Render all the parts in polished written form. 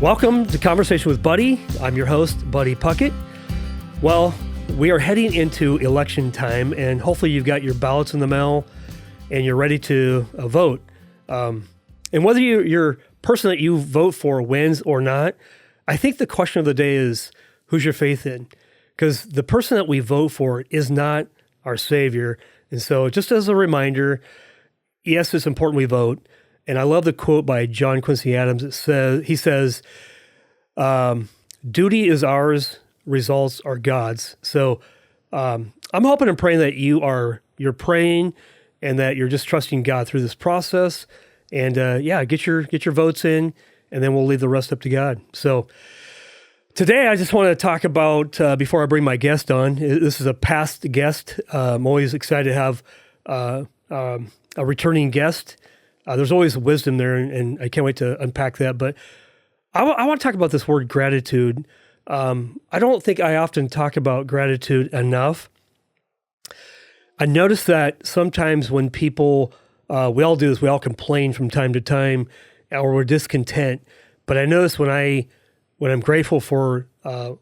Welcome to Conversation with Buddy. I'm your host, Buddy Puckett. Well, we are heading into election time, and hopefully you've got your ballots in the mail and you're ready to vote. And whether your person that you vote for wins or not, I think the question of the day is, who's your faith in? Because the person that we vote for is not our Savior. And so just as a reminder, yes, it's important we vote. And I love the quote by John Quincy Adams. He says, duty is ours, results are God's. So I'm hoping and praying that you're praying and that you're just trusting God through this process. And get your votes in, and then we'll leave the rest up to God. So today I just want to talk about, before I bring my guest on, this is a past guest. I'm always excited to have a returning guest. There's always wisdom there, and I can't wait to unpack that. But I want to talk about this word gratitude. I don't think I often talk about gratitude enough. I notice that sometimes when people, we all do this, we all complain from time to time, or we're discontent. But I notice when I'm grateful for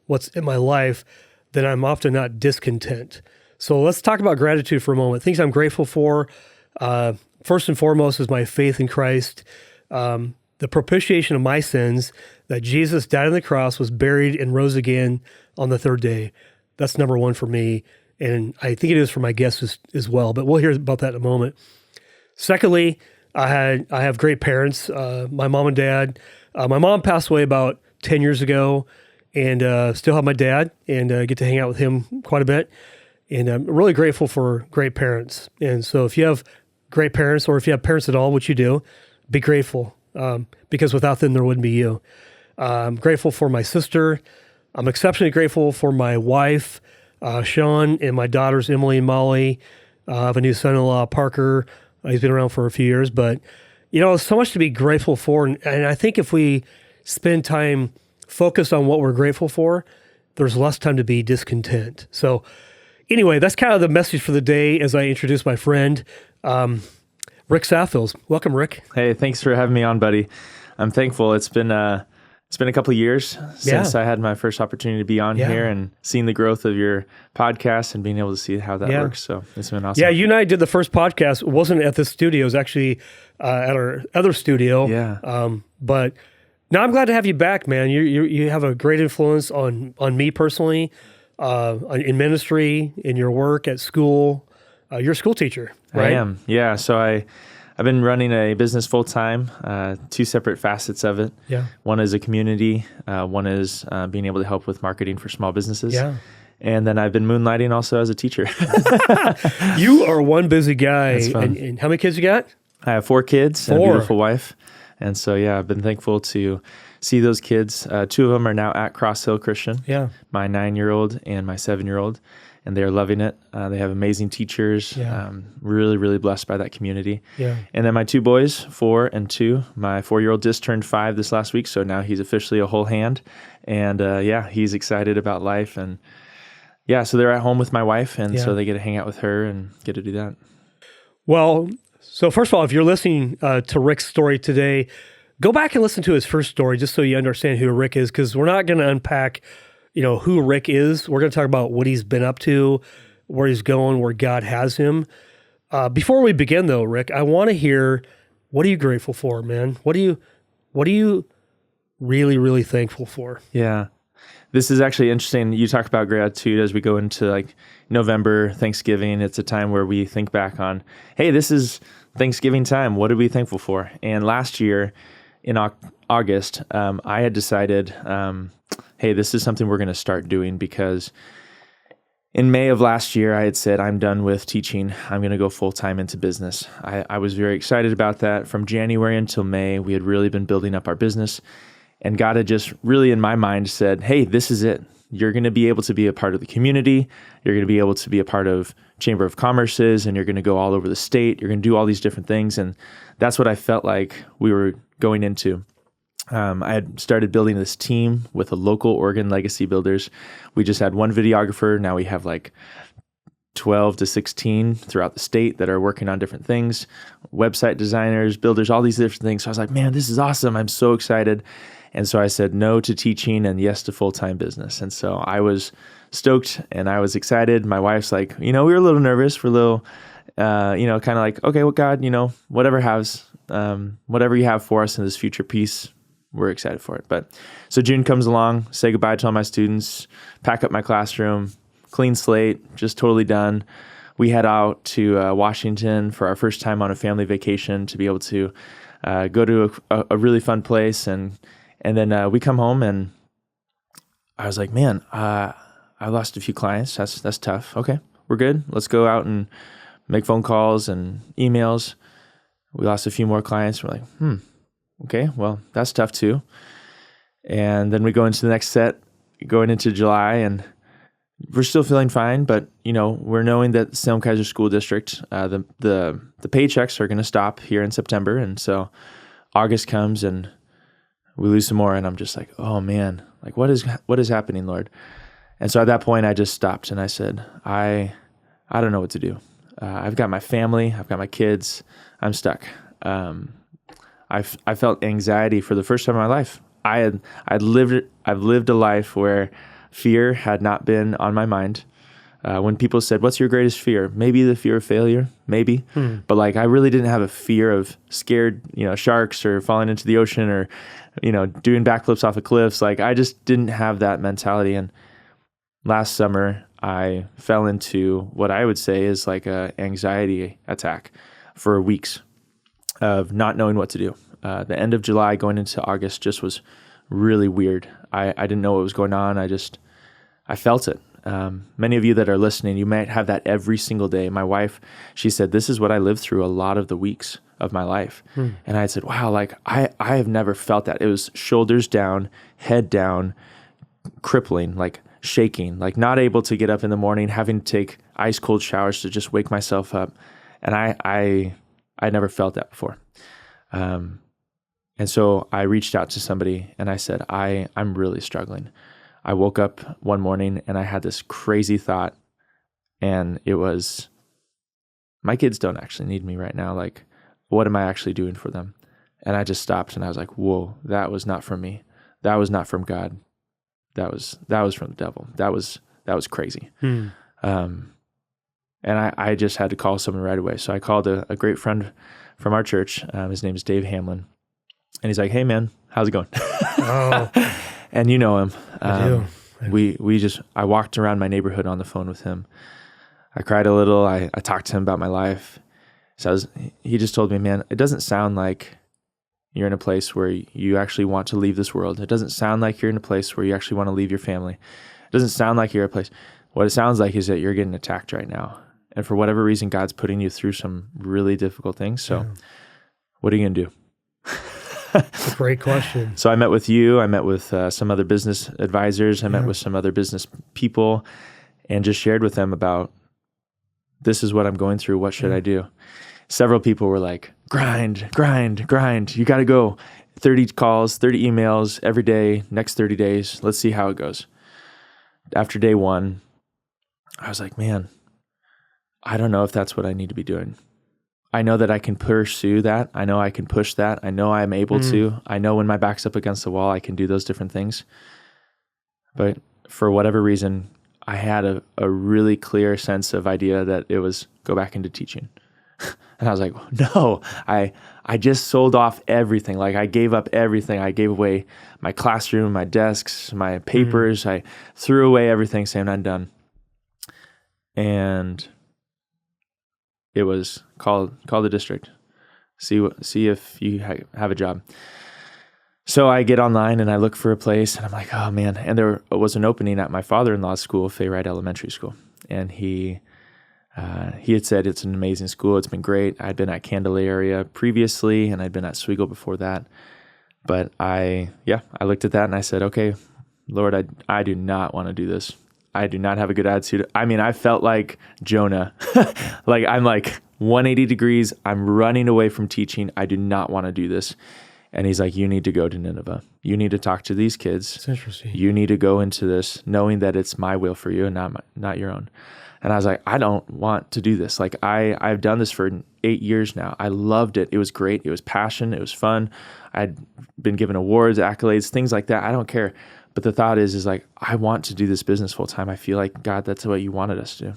what's in my life, then I'm often not discontent. So let's talk about gratitude for a moment. Things I'm grateful for. First and foremost is my faith in Christ, the propitiation of my sins, that Jesus died on the cross, was buried, and rose again on the third day. That's number one for me, and I think it is for my guests as well, but we'll hear about that in a moment. Secondly, I have great parents, my mom and dad. My mom passed away about 10 years ago, and still have my dad, and get to hang out with him quite a bit. And I'm really grateful for great parents. And so if you have great parents, or if you have parents at all, which you do, be grateful, because without them, there wouldn't be you. I'm grateful for my sister. I'm exceptionally grateful for my wife, Sean, and my daughters, Emily and Molly. I have a new son-in-law, Parker. He's been around for a few years, but so much to be grateful for. And I think if we spend time focused on what we're grateful for, there's less time to be discontent. So anyway, that's kind of the message for the day as I introduce my friend, Rick Saffeels. Welcome, Rick. Hey, thanks for having me on, buddy. I'm thankful. It's been a couple of years since I had my first opportunity to be on here, and seeing the growth of your podcast and being able to see how that works. So it's been awesome. Yeah, you and I did the first podcast. It wasn't at this studio. It was actually at our other studio. Yeah. But now I'm glad to have you back, man. You have a great influence on me personally, in ministry, in your work at school. You're a school teacher, right? I am. Yeah. So I've been running a business full time, two separate facets of it. Yeah. One is a community. One is being able to help with marketing for small businesses. Yeah. And then I've been moonlighting also as a teacher. You are one busy guy. That's fun. And how many kids you got? I have 4 kids and a beautiful wife. And so, I've been thankful to see those kids. 2 of them are now at Cross Hill Christian. Yeah. My 9-year-old and my 7-year-old. And they're loving it. They have amazing teachers. Yeah. Really, really blessed by that community. Yeah. And then my 2 boys, 4 and 2. My 4-year-old just turned 5 this last week, so now he's officially a whole hand. And he's excited about life. And so they're at home with my wife, and so they get to hang out with her and get to do that. Well, so first of all, if you're listening to Rick's story today, go back and listen to his first story just so you understand who Rick is, because we're not going to unpack who Rick is. We're going to talk about what he's been up to, where he's going, where God has him. Before we begin, though, Rick, I want to hear, what are you grateful for, man? What are you really, really thankful for? Yeah. This is actually interesting. You talk about gratitude as we go into November, Thanksgiving. It's a time where we think back on, hey, this is Thanksgiving time. What are we thankful for? And last year in August, I had decided, hey, this is something we're going to start doing, because in May of last year, I had said, I'm done with teaching. I'm going to go full-time into business. I was very excited about that. From January until May, we had really been building up our business. And God had just really, in my mind, said, hey, this is it. You're going to be able to be a part of the community. You're going to be able to be a part of Chamber of Commerce's, and you're going to go all over the state. You're going to do all these different things. And that's what I felt like we were going into. I had started building this team with a local Oregon legacy builders. We just had one videographer. Now we have 12 to 16 throughout the state that are working on different things, website designers, builders, all these different things. So I was like, man, this is awesome. I'm so excited. And so I said no to teaching and yes to full-time business. And so I was stoked and I was excited. My wife's like, we were a little nervous. We're a little, kind of like, okay, well, God, whatever you have for us in this future piece, we're excited for it. But so June comes along, say goodbye to all my students, pack up my classroom, clean slate, just totally done. We head out to Washington for our first time on a family vacation to be able to go to a really fun place. And then we come home and I was like, man, I lost a few clients. That's tough. Okay, we're good. Let's go out and make phone calls and emails. We lost a few more clients. We're like, okay, well, that's tough too. And then we go into the next set, going into July, and we're still feeling fine, but we're knowing that Salem Kaiser School District, the paychecks are going to stop here in September, and so August comes and we lose some more, and I'm just like, oh man, like what is happening, Lord? And so at that point, I just stopped and I said, I don't know what to do. I've got my family, I've got my kids, I'm stuck. I felt anxiety for the first time in my life. I've lived a life where fear had not been on my mind. When people said, what's your greatest fear? Maybe the fear of failure, maybe. But like, I really didn't have a fear of scared, sharks or falling into the ocean or, doing backflips off of cliffs. Like, I just didn't have that mentality. And last summer, I fell into what I would say is like a anxiety attack for weeks of not knowing what to do. The end of July going into August just was really weird. I didn't know what was going on. I felt it. Many of you that are listening, you might have that every single day. My wife, she said, this is what I lived through a lot of the weeks of my life. And I said, wow, like I have never felt that. It was shoulders down, head down, crippling, like shaking, like not able to get up in the morning, having to take ice cold showers to just wake myself up. And I never felt that before. And so I reached out to somebody and I said, I'm really struggling. I woke up one morning and I had this crazy thought, and it was, my kids don't actually need me right now. Like, what am I actually doing for them? And I just stopped and I was like, whoa, that was not from me. That was not from God. That was from the devil. That was crazy. And I just had to call someone right away. So I called a great friend from our church. His name is Dave Hamlin. And he's like, hey man, how's it going? Oh, and you know him. I do. I walked around my neighborhood on the phone with him. I cried a little. I talked to him about my life. He just told me, man, it doesn't sound like you're in a place where you actually want to leave this world. It doesn't sound like you're in a place where you actually want to leave your family. It doesn't sound like you're in a place. What it sounds like is that you're getting attacked right now. And for whatever reason, God's putting you through some really difficult things. So what are you going to do? That's a great question. So I met with you. I met with some other business advisors. I met with some other business people and just shared with them about, this is what I'm going through. What should I do? Several people were like, grind. You got to go 30 calls, 30 emails every day, next 30 days. Let's see how it goes. After day one, I was like, man, I don't know if that's what I need to be doing. I know that I can pursue that. I know I can push that. I know I'm able to. I know when my back's up against the wall, I can do those different things. But for whatever reason, I had a really clear sense of idea that it was go back into teaching. And I was like, no, I just sold off everything. Like I gave up everything. I gave away my classroom, my desks, my papers. I threw away everything saying I'm done. And it was call the district, see if you have a job. So I get online and I look for a place and I'm like, oh man. And there was an opening at my father-in-law's school, Fayride Elementary School. And he had said it's an amazing school. It's been great. I'd been at Candelaria previously and I'd been at Swiggle before that. But I looked at that and I said, okay, Lord, I do not want to do this. I do not have a good attitude. I mean, I felt like Jonah. Like I'm like 180 degrees. I'm running away from teaching. I do not want to do this. And he's like, you need to go to Nineveh. You need to talk to these kids. That's interesting. You need to go into this knowing that it's my will for you and not your own. And I was like, I don't want to do this. Like I've done this for 8 years now. I loved it. It was great. It was passion. It was fun. I'd been given awards, accolades, things like that. I don't care. But the thought is like, I want to do this business full time. I feel like, God, that's what you wanted us to do.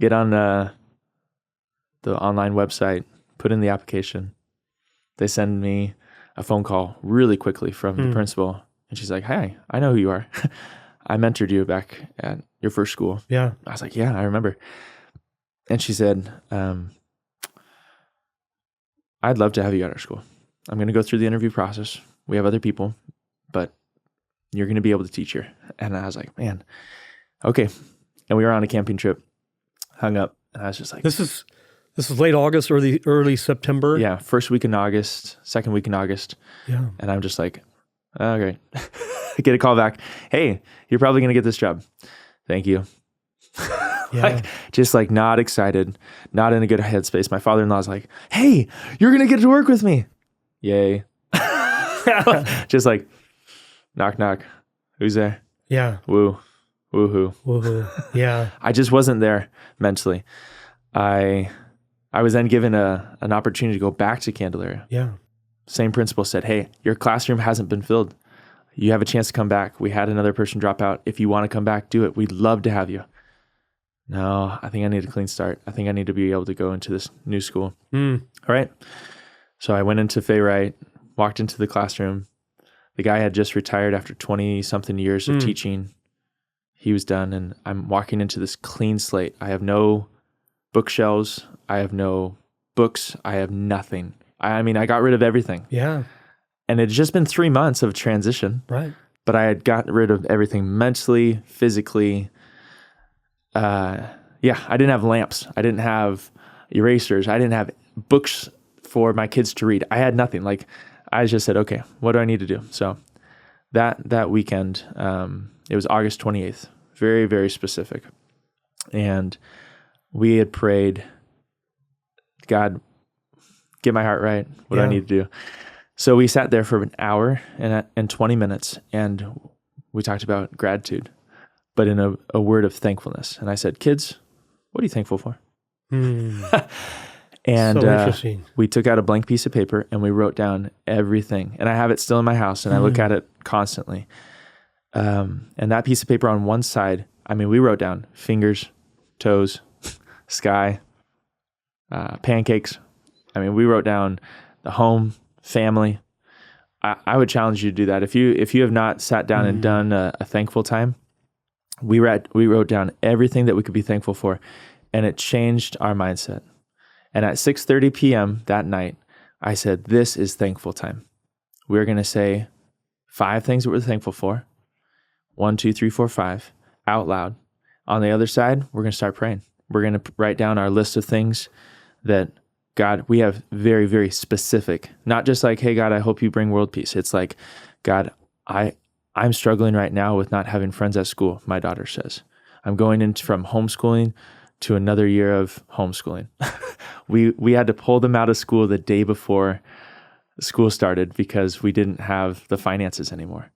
Get on the online website, put in the application. They send me a phone call really quickly from the principal. And she's like, hey, I know who you are. I mentored you back at your first school. Yeah. I was like, yeah, I remember. And she said, I'd love to have you at our school. I'm going to go through the interview process. We have other people, but you're going to be able to teach here. And I was like, man, okay. And we were on a camping trip, hung up, and I was just like, This is late August, early September. yeah, first week in August, second week in August. Yeah. And I'm just like, oh, great. Get a call back. Hey, you're probably going to get this job. Thank you. Yeah. Like, just like not excited, not in a good headspace. My father-in-law's like, hey, you're going to get to work with me. Yay. Just like, knock, knock. Who's there? Yeah. Woo. Woohoo. Woohoo. Yeah. I just wasn't there mentally. I was then given an opportunity to go back to Candelaria. Yeah. Same principal said, hey, your classroom hasn't been filled. You have a chance to come back. We had another person drop out. If you want to come back, do it. We'd love to have you. No, I think I need a clean start. I think I need to be able to go into this new school. All right. So I went into Fay Wright, walked into the classroom. The guy had just retired after 20 something years of teaching. He was done. And I'm walking into this clean slate. I have no bookshelves. I have no books. I have nothing. I mean, I got rid of everything. Yeah. And it had just been 3 months of transition. Right. But I had gotten rid of everything mentally, physically. I didn't have lamps. I didn't have erasers. I didn't have books for my kids to read. I had nothing. Like, I just said, okay, what do I need to do? So that weekend, it was August 28th, very, very specific. And we had prayed, God, get my heart right. What do I need to do? So we sat there for an hour and 20 minutes, and we talked about gratitude, but in a word of thankfulness. And I said, kids, what are you thankful for? And So interesting. we took out a blank piece of paper and we wrote down everything. And I have it still in my house, and I look at it constantly. And that piece of paper on one side, I mean, we wrote down fingers, toes, sky, pancakes. I mean, we wrote down the home, family. I would challenge you to do that. If you have not sat down and done a thankful time, we wrote down everything that we could be thankful for, and it changed our mindset. And at 6:30 p.m. that night, I said, this is thankful time. We're going to say 5 things that we're thankful for. 1, 2, 3, 4, 5 out loud. On the other side, we're going to start praying. We're going to write down our list of things that God, we have very, very specific, not just like, hey, God, I hope you bring world peace. It's like, God, I'm struggling right now with not having friends at school, my daughter says. I'm going into from homeschooling to another year of homeschooling. We had to pull them out of school the day before school started because we didn't have the finances anymore.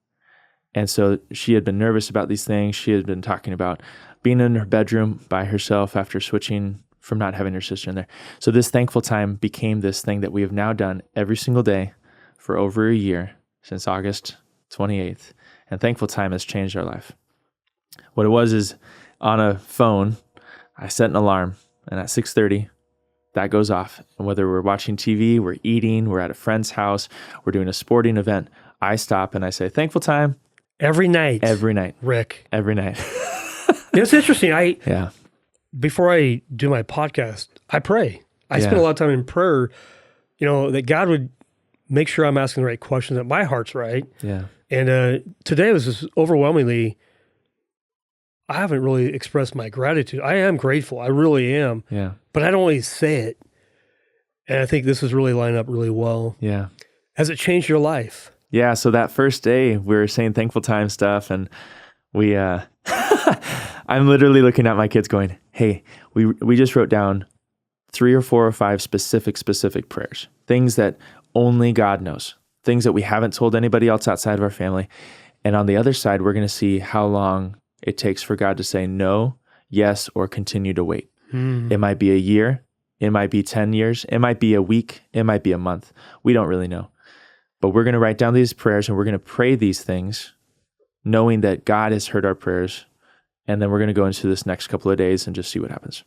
And so she had been nervous about these things. She had been talking about being in her bedroom by herself after switching from not having her sister in there. So this thankful time became this thing that we have now done every single day for over a year since August 28th. And thankful time has changed our life. What it was is on a phone, I set an alarm, and at 6:30, that goes off. And whether we're watching TV, we're eating, we're at a friend's house, we're doing a sporting event, I stop and I say, thankful time. Every night. Every night. Rick. Every night. It's interesting. Yeah. Before I do my podcast, I pray. I spend a lot of time in prayer, that God would make sure I'm asking the right questions, that my heart's right. Yeah. And today was just overwhelmingly, I haven't really expressed my gratitude. I am grateful. I really am. Yeah. But I don't always say it. And I think this is really lining up really well. Yeah. Has it changed your life? Yeah. So that first day we were saying thankful time stuff, and we, I'm literally looking at my kids going, hey, we just wrote down 3 or 4 or 5 specific prayers, things that only God knows, things that we haven't told anybody else outside of our family. And on the other side, we're going to see how long it takes for God to say, no, yes, or continue to wait. It might be a year. It might be 10 years. It might be a week. It might be a month. We don't really know. But we're going to write down these prayers and we're going to pray these things, knowing that God has heard our prayers. And then we're going to go into this next couple of days and just see what happens.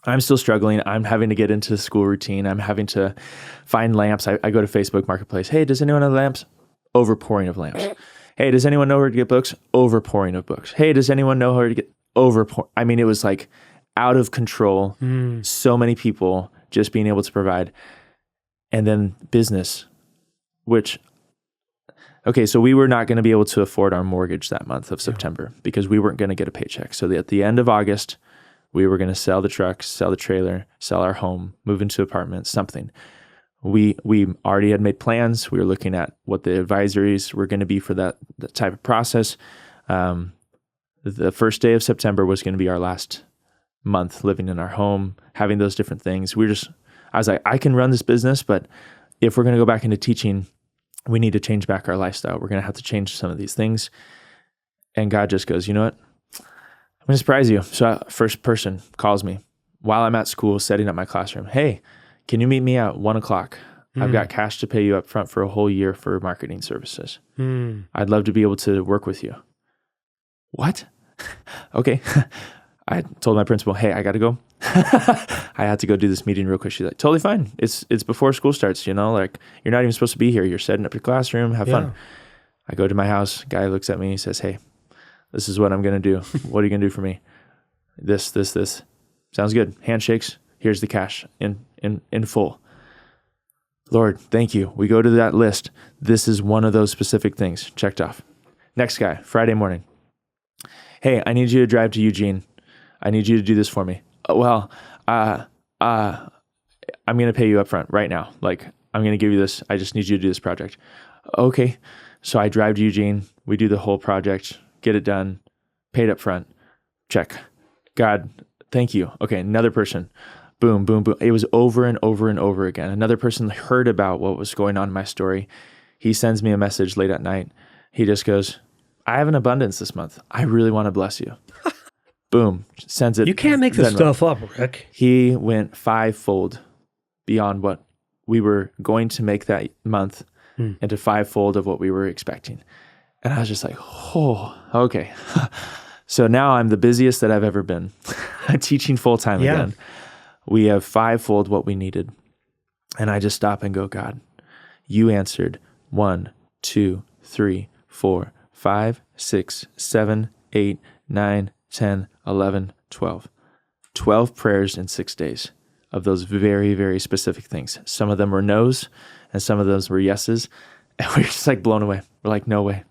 I'm still struggling. I'm having to get into the school routine. I'm having to find lamps. I go to Facebook Marketplace. Hey, does anyone have lamps? Overpouring of lamps. Hey, does anyone know where to get books? Overpouring of books. Hey, does anyone know where to get overpouring? I mean, it was like out of control. So many people just being able to provide. And then business, which, okay, so we were not going to be able to afford our mortgage that month of September because we weren't going to get a paycheck. So at the end of August, we were going to sell the trucks, sell the trailer, sell our home, move into apartments, something. We already had made plans. We were looking at what the advisories were going to be for that type of process. The first day of September was going to be our last month living in our home, having those different things. I was like, I can run this business, but if we're going to go back into teaching, we need to change back our lifestyle. We're going to have to change some of these things. And God just goes, you know what? I'm going to surprise you. So first person calls me while I'm at school, setting up my classroom. Hey, can you meet me at 1:00? I've got cash to pay you up front for a whole year for marketing services. I'd love to be able to work with you. What? Okay. I told my principal, hey, I got to go. I had to go do this meeting real quick. She's like, totally fine. It's before school starts, like you're not even supposed to be here. You're setting up your classroom. Have fun. I go to my house. Guy looks at me. He says, hey, this is what I'm going to do. What are you going to do for me? This. Sounds good. Handshakes. Here's the cash in full. Lord, thank you. We go to that list. This is one of those specific things. Checked off. Next guy, Friday morning. Hey, I need you to drive to Eugene. I need you to do this for me. Well, I'm going to pay you up front right now. Like, I'm going to give you this. I just need you to do this project. Okay. So I drive to Eugene. We do the whole project, get it done, paid up front. Check. God, thank you. Okay. Another person. Boom, boom, boom. It was over and over and over again. Another person heard about what was going on in my story. He sends me a message late at night. He just goes, I have an abundance this month. I really want to bless you. Boom, sends it. You can't make this stuff up, Rick. He went 5-fold beyond what we were going to make that month into 5-fold of what we were expecting. And I was just like, oh, okay. So now I'm the busiest that I've ever been. I'm teaching full-time again. We have 5-fold what we needed. And I just stop and go, God, you answered 1, 2, 3, 4, 5, 6, 7, 8, 9, 10, 11, 12. 12 prayers in 6 days of those very, very specific things. Some of them were no's and some of those were yeses. And we're just like blown away. We're like, no way.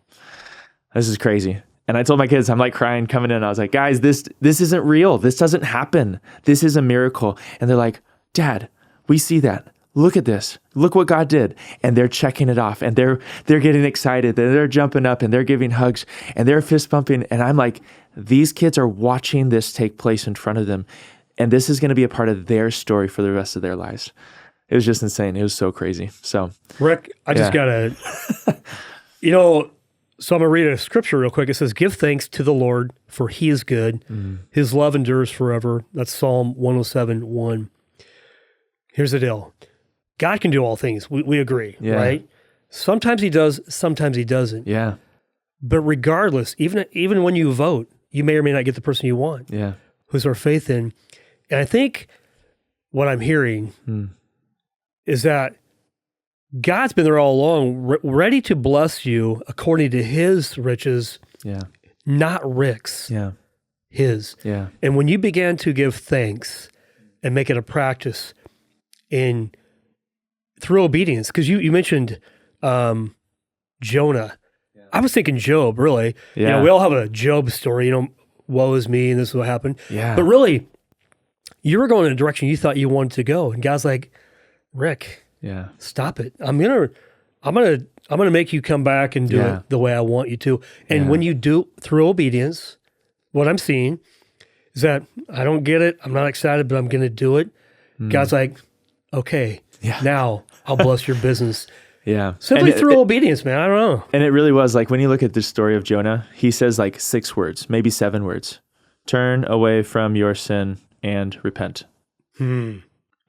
This is crazy. And I told my kids, I'm like crying coming in. I was like, guys, this isn't real. This doesn't happen. This is a miracle. And they're like, Dad, we see that. Look at this. Look what God did. And they're checking it off and they're getting excited and they're jumping up and they're giving hugs and they're fist bumping. And I'm like, these kids are watching this take place in front of them. And this is going to be a part of their story for the rest of their lives. It was just insane. It was so crazy. So, Rick, I just got to, so I'm going to read a scripture real quick. It says, give thanks to the Lord, for he is good. His love endures forever. That's Psalm 107:1. Here's the deal. God can do all things. We agree, right? Sometimes he does, sometimes he doesn't. Yeah. But regardless, even when you vote, you may or may not get the person you want. Yeah. Who's our faith in. And I think what I'm hearing is that God's been there all along, ready to bless you according to his riches, not Rick's, his. Yeah. And when you began to give thanks and make it a practice through obedience, because you mentioned Jonah. I was thinking Job, really. Yeah. We all have a Job story, woe is me and this is what happened. Yeah. But really, you were going in a direction you thought you wanted to go. And God's like, Rick, stop it. I'm gonna make you come back and do it the way I want you to. And when you do through obedience, what I'm seeing is that I don't get it. I'm not excited, but I'm gonna do it. God's like, okay, now I'll bless your business. Yeah. Simply through obedience, man. I don't know. And it really was like when you look at the story of Jonah, he says like 6 words, maybe 7 words. turn away from your sin and repent. Hmm.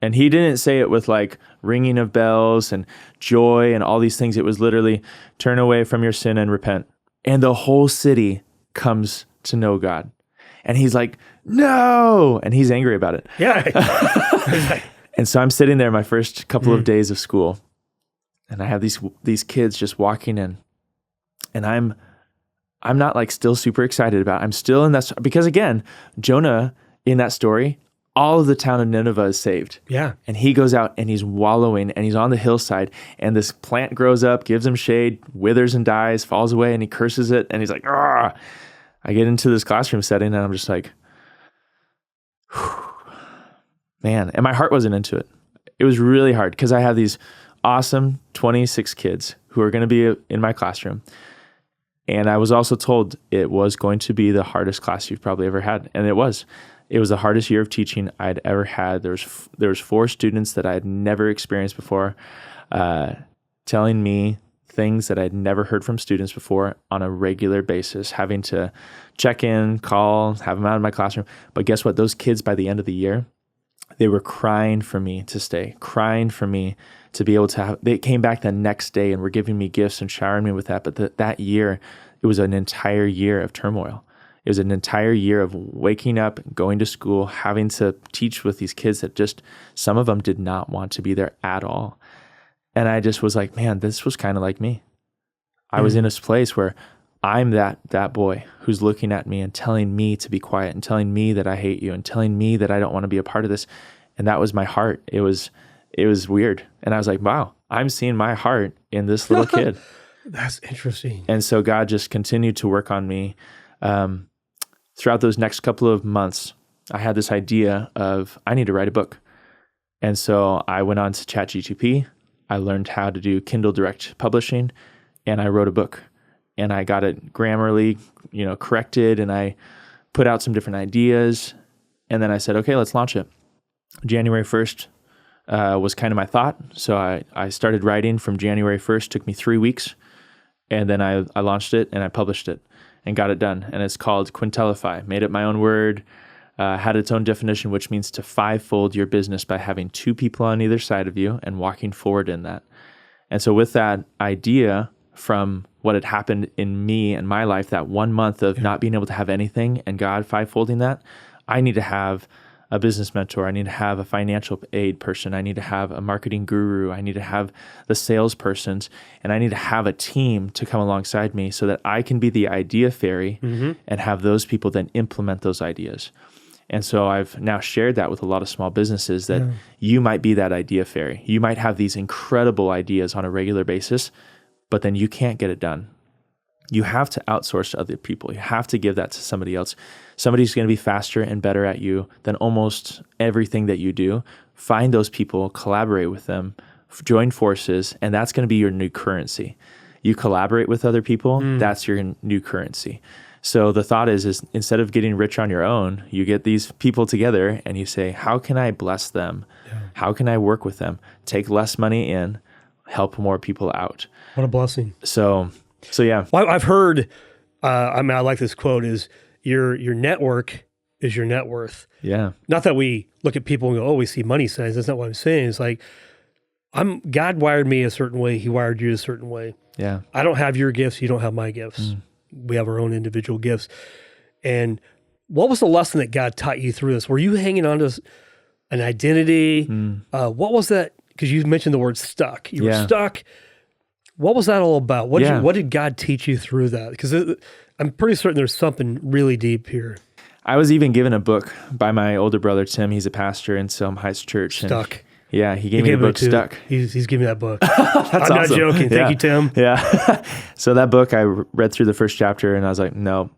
And he didn't say it with like ringing of bells and joy and all these things. It was literally turn away from your sin and repent. And the whole city comes to know God. And he's like, no. And he's angry about it. Yeah. And so I'm sitting there my first couple of days of school, and I have these kids just walking in, and I'm not like still super excited about it. I'm still in that, because again, Jonah in that story, all of the town of Nineveh is saved. Yeah. And he goes out and he's wallowing and he's on the hillside, and this plant grows up, gives him shade, withers and dies, falls away, and he curses it. And he's like, ah. I get into this classroom setting and I'm just like, man, and my heart wasn't into it. It was really hard because I have these awesome 26 kids who are going to be in my classroom. And I was also told it was going to be the hardest class you've probably ever had. And it was. It was the hardest year of teaching I'd ever had. There was 4 students that I had never experienced before, telling me things that I'd never heard from students before on a regular basis, having to check in, call, have them out of my classroom. But guess what? Those kids, by the end of the year, they were crying for me to stay, crying for me to be able to have, they came back the next day and were giving me gifts and showering me with that. But that year, it was an entire year of turmoil. It was an entire year of waking up, going to school, having to teach with these kids that just, some of them did not want to be there at all. And I just was like, man, this was kind of like me. I was in this place where I'm that boy who's looking at me and telling me to be quiet and telling me that I hate you and telling me that I don't want to be a part of this. And that was my heart. It was weird. And I was like, wow, I'm seeing my heart in this little kid. That's interesting. And so God just continued to work on me. Throughout those next couple of months, I had this idea of I need to write a book. And so I went on to ChatGPT. I learned how to do Kindle Direct Publishing, and I wrote a book. And I got it grammarly, corrected, and I put out some different ideas. And then I said, okay, let's launch it. January 1st was kind of my thought. So I started writing from January 1st, took me 3 weeks. And then I launched it and I published it and got it done. And it's called Quintellify. Made it my own word, had its own definition, which means to 5-fold your business by having 2 people on either side of you and walking forward in that. And so with that idea from what had happened in me and my life, that 1 month of not being able to have anything and God 5-folding that, I need to have a business mentor. I need to have a financial aid person. I need to have a marketing guru. I need to have the salespersons, and I need to have a team to come alongside me so that I can be the idea fairy and have those people then implement those ideas. And so I've now shared that with a lot of small businesses that you might be that idea fairy. You might have these incredible ideas on a regular basis, but then you can't get it done. You have to outsource to other people. You have to give that to somebody else. Somebody's going to be faster and better at you than almost everything that you do. Find those people, collaborate with them, join forces, and that's going to be your new currency. You collaborate with other people, that's your new currency. So the thought is instead of getting rich on your own, you get these people together and you say, how can I bless them? Yeah. How can I work with them? Take less money in, help more people out. What a blessing. So yeah. Well, I've heard, I like this quote is your network is your net worth. Yeah. Not that we look at people and go, oh, we see money signs. That's not what I'm saying. It's like, God wired me a certain way. He wired you a certain way. Yeah. I don't have your gifts. You don't have my gifts. We have our own individual gifts. And what was the lesson that God taught you through this? Were you hanging on to an identity? What was that? Because you mentioned the word stuck. You were stuck. What was that all about? What did God teach you through that? Because I'm pretty certain there's something really deep here. I was even given a book by my older brother, Tim. He's a pastor in Salem Heights Church. Stuck. Yeah, he gave me the book, Stuck. He's giving me that book. That's I'm awesome. not joking. Thank you, Tim. Yeah. So that book, I read through the first chapter and I was like, no,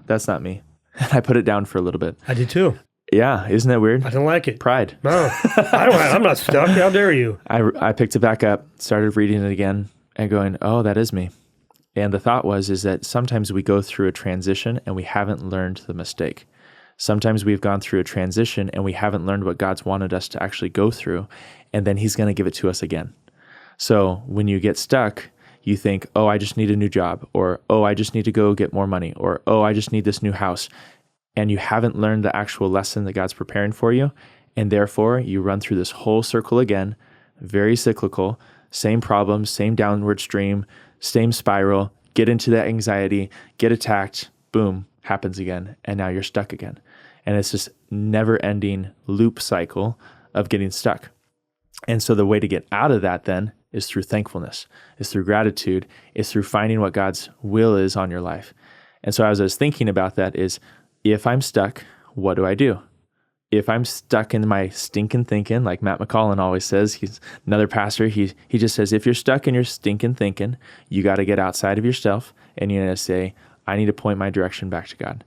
that's not me. And I put it down for a little bit. I did too. Yeah. Isn't that weird? I don't like it. Pride. No, I'm not stuck. How dare you? I picked it back up, started reading it again and going, oh, that is me. And the thought is that sometimes we go through a transition and we haven't learned the mistake. Sometimes we've gone through a transition and we haven't learned what God's wanted us to actually go through, and then he's going to give it to us again. So when you get stuck, you think, oh, I just need a new job, or, oh, I just need to go get more money, or, oh, I just need this new house. And you haven't learned the actual lesson that God's preparing for you. And therefore, you run through this whole circle again, very cyclical, same problems, same downward stream, same spiral, get into that anxiety, get attacked, boom, happens again. And now you're stuck again. And it's this never ending loop cycle of getting stuck. And so the way to get out of that then is through thankfulness, is through gratitude, is through finding what God's will is on your life. And so as I was thinking about that is, if I'm stuck, what do I do? If I'm stuck in my stinking thinking, like Matt McCollin always says, he's another pastor, he just says, if you're stuck in your stinking thinking, you got to get outside of yourself and you got to say, I need to point my direction back to God.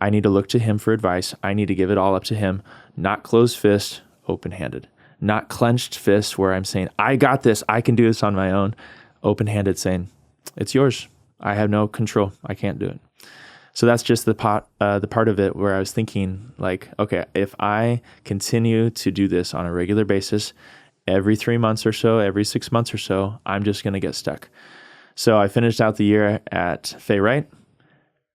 I need to look to him for advice. I need to give it all up to him, not closed fist, open-handed, not clenched fist where I'm saying, I got this, I can do this on my own, open-handed saying, it's yours. I have no control. I can't do it. So that's just the part of it where I was thinking like, okay, if I continue to do this on a regular basis, every 3 months or so, every 6 months or so, I'm just going to get stuck. So I finished out the year at Fay Wright,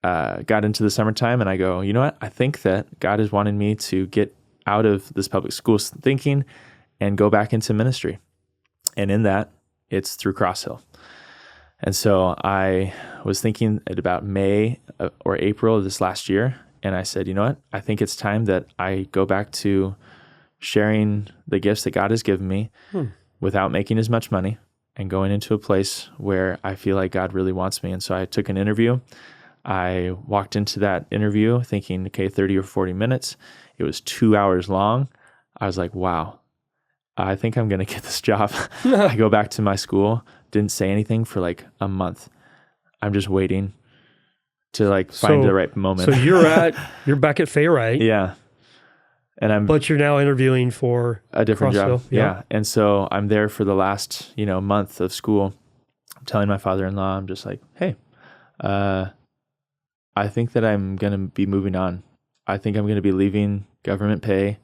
got into the summertime, and I go, you know what? I think that God is wanting me to get out of this public school thinking and go back into ministry. And in that, it's through Cross Hill. And so I was thinking at about May or April of this last year, and I said, you know what? I think it's time that I go back to sharing the gifts that God has given me without making as much money and going into a place where I feel like God really wants me. And so I took an interview. I walked into that interview thinking, okay, 30 or 40 minutes. It was 2 hours long. I was like, wow, I think I'm going to get this job. I go back to my school. Didn't say anything for like a month. I'm just waiting to like find the right moment. So you're back at Fay Wright. Yeah. And but you're now interviewing for a different Crossville. job. Yeah. And so I'm there for the last, month of school. I'm telling my father-in-law, I'm just like, hey, I think that I'm going to be moving on. I think I'm going to be leaving government pay,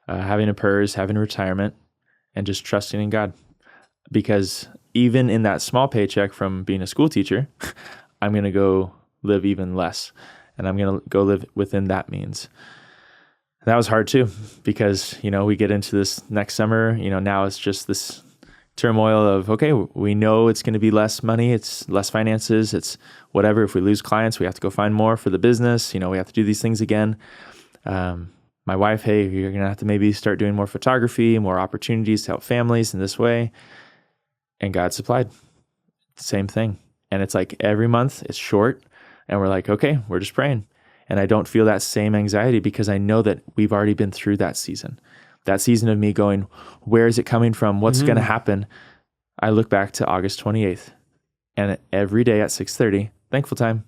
having a PERS, having a retirement, and just trusting in God. Because even in that small paycheck from being a school teacher, I'm going to go live even less. And I'm going to go live within that means. That was hard too, because, we get into this next summer, now it's just this turmoil of, okay, we know it's going to be less money. It's less finances. It's whatever. If we lose clients, we have to go find more for the business. We have to do these things again. My wife, hey, you're going to have to maybe start doing more photography, more opportunities to help families in this way. And God supplied. Same thing. And it's like every month it's short and we're like, okay, we're just praying. And I don't feel that same anxiety because I know that we've already been through that season of me going, where is it coming from? What's going to happen? I look back to August 28th and every day at 6:30, thankful time.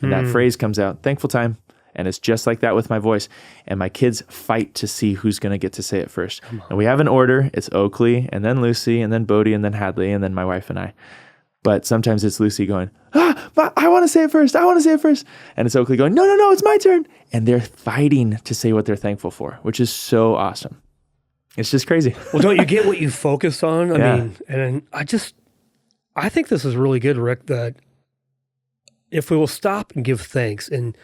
And that phrase comes out, thankful time. And it's just like that with my voice. And my kids fight to see who's going to get to say it first. And we have an order. It's Oakley, and then Lucy, and then Bodie, and then Hadley, and then my wife and I. But sometimes it's Lucy going, I want to say it first. I want to say it first. And it's Oakley going, no, it's my turn. And they're fighting to say what they're thankful for, which is so awesome. It's just crazy. Well, don't you get what you focus on? I mean, and I think this is really good, Rick, that if we will stop and give thanks, and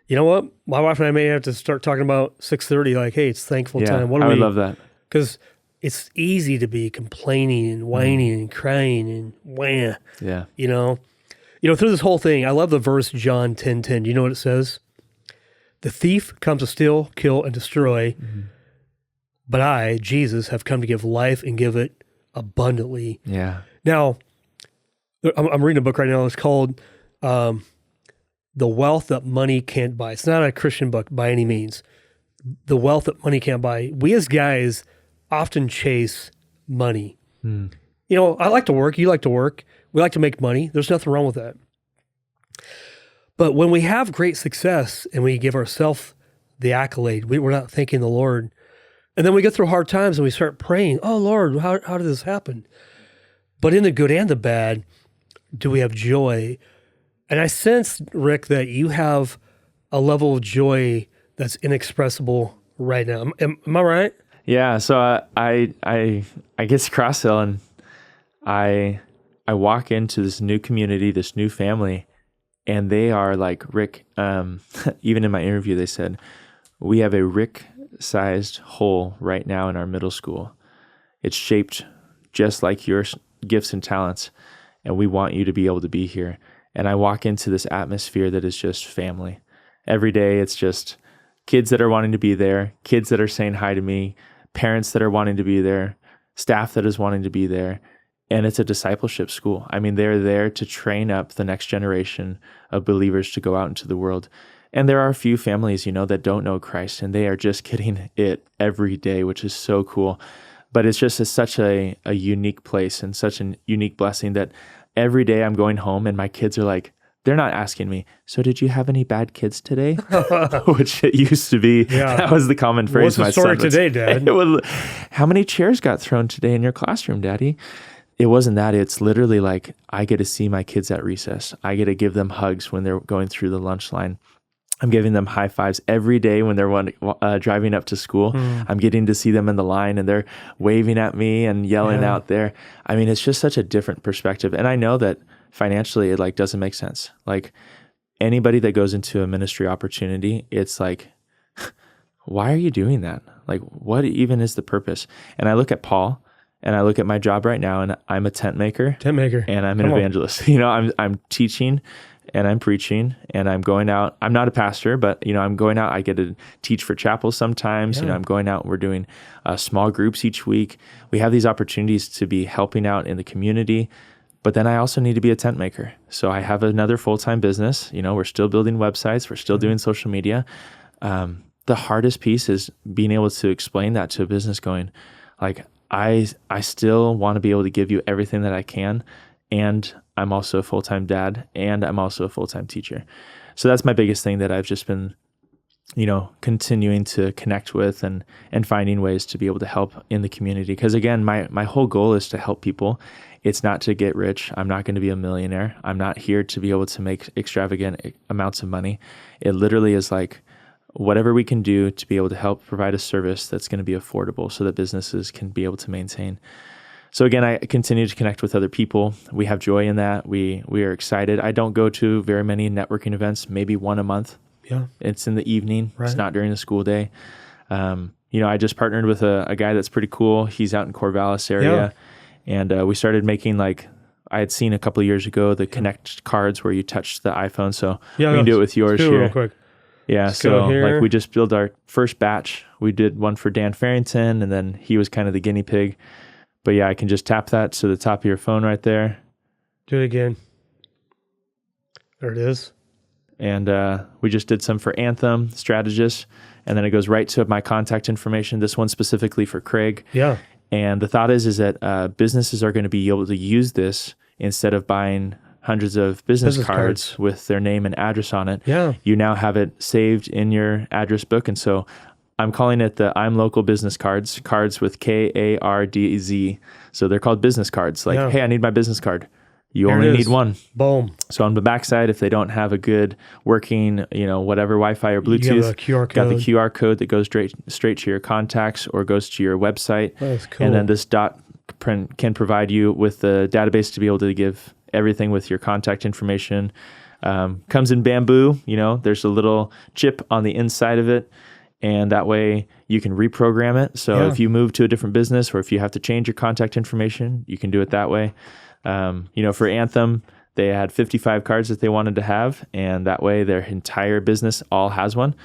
you know what? My wife and I may have to start talking about 6:30, like, hey, it's thankful time. I would love that. Because it's easy to be complaining and whining and crying and wham. Yeah. Through this whole thing, I love the verse John 10:10. Do you know what it says? The thief comes to steal, kill, and destroy. But I, Jesus, have come to give life and give it abundantly. Yeah. Now, I'm reading a book right now. It's called The Wealth That Money Can't Buy. It's not a Christian book by any means. The Wealth That Money Can't Buy. We as guys often chase money. I like to work. You like to work. We like to make money. There's nothing wrong with that. But when we have great success and we give ourselves the accolade, we're not thanking the Lord. And then we get through hard times and we start praying, oh, Lord, how did this happen? But in the good and the bad, do we have joy? And I sense, Rick, that you have a level of joy that's inexpressible right now. Am I right? Yeah. So I get to Cross Hill and I I walk into this new community, this new family, and they are like, Rick, even in my interview, they said, we have a Rick-sized hole right now in our middle school. It's shaped just like your gifts and talents, and we want you to be able to be here. And I walk into this atmosphere that is just family. Every day, it's just kids that are wanting to be there, kids that are saying hi to me, parents that are wanting to be there, staff that is wanting to be there. And it's a discipleship school. I mean, they're there to train up the next generation of believers to go out into the world. And there are a few families, that don't know Christ, and they are just getting it every day, which is so cool. But it's just such a unique place and such a unique blessing that every day I'm going home and my kids are like, they're not asking me, so did you have any bad kids today? Which it used to be. Yeah. That was the common phrase. What's the story today, Dad? How many chairs got thrown today in your classroom, Daddy? It wasn't that. It's literally like, I get to see my kids at recess. I get to give them hugs when they're going through the lunch line. I'm giving them high fives every day when they're driving up to school. I'm getting to see them in the line and they're waving at me and yelling out there. I mean, it's just such a different perspective. And I know that financially it like doesn't make sense. Like anybody that goes into a ministry opportunity, it's like, why are you doing that? Like, what even is the purpose? And I look at Paul and I look at my job right now, and I'm a tent maker, and I'm an evangelist. I'm teaching and I'm preaching and I'm going out. I'm not a pastor, but I'm going out. I get to teach for chapels sometimes. I'm going out. We're doing small groups each week. We have these opportunities to be helping out in the community. But then I also need to be a tent maker. So I have another full-time business. We're still building websites. We're still doing social media. The hardest piece is being able to explain that to a business going, like, I still want to be able to give you everything that I can. And I'm also a full-time dad, and I'm also a full-time teacher. So that's my biggest thing that I've just been, continuing to connect with and finding ways to be able to help in the community. Because again, my whole goal is to help people. It's not to get rich. I'm not going to be a millionaire. I'm not here to be able to make extravagant amounts of money. It literally is like whatever we can do to be able to help provide a service that's going to be affordable so that businesses can be able to maintain. So again, I continue to connect with other people. We have joy in that. We are excited. I don't go to very many networking events, maybe one a month. Yeah. It's in the evening. Right. It's not during the school day. I just partnered with a guy that's pretty cool. He's out in Corvallis area. Yeah. And we started making I had seen a couple of years ago, the Connect cards where you touch the iPhone. So we can do it with yours here. Real quick. Yeah. So we just built our first batch. We did one for Dan Farrington, and then he was kind of the guinea pig. But yeah, I can just tap that to the top of your phone right there. Do it again. There it is. And we just did some for Anthem, Strategist, and then it goes right to my contact information. This one specifically for Craig. Yeah. And the thought is that businesses are going to be able to use this instead of buying hundreds of business cards with their name and address on it. Yeah. You now have it saved in your address book. And so I'm calling it the I'm Local business cards with KARDZ. So they're called business cards. Hey, I need my business card. You only need one. Boom. So on the backside, if they don't have a good working, whatever Wi-Fi or Bluetooth, you have a QR code. Got the QR code that goes straight to your contacts or goes to your website. That's cool. And then this dot print can provide you with the database to be able to give everything with your contact information. Comes in bamboo. There's a little chip on the inside of it. And that way you can reprogram it. So if you move to a different business or if you have to change your contact information, you can do it that way. For Anthem, they had 55 cards that they wanted to have, and that way their entire business all has one.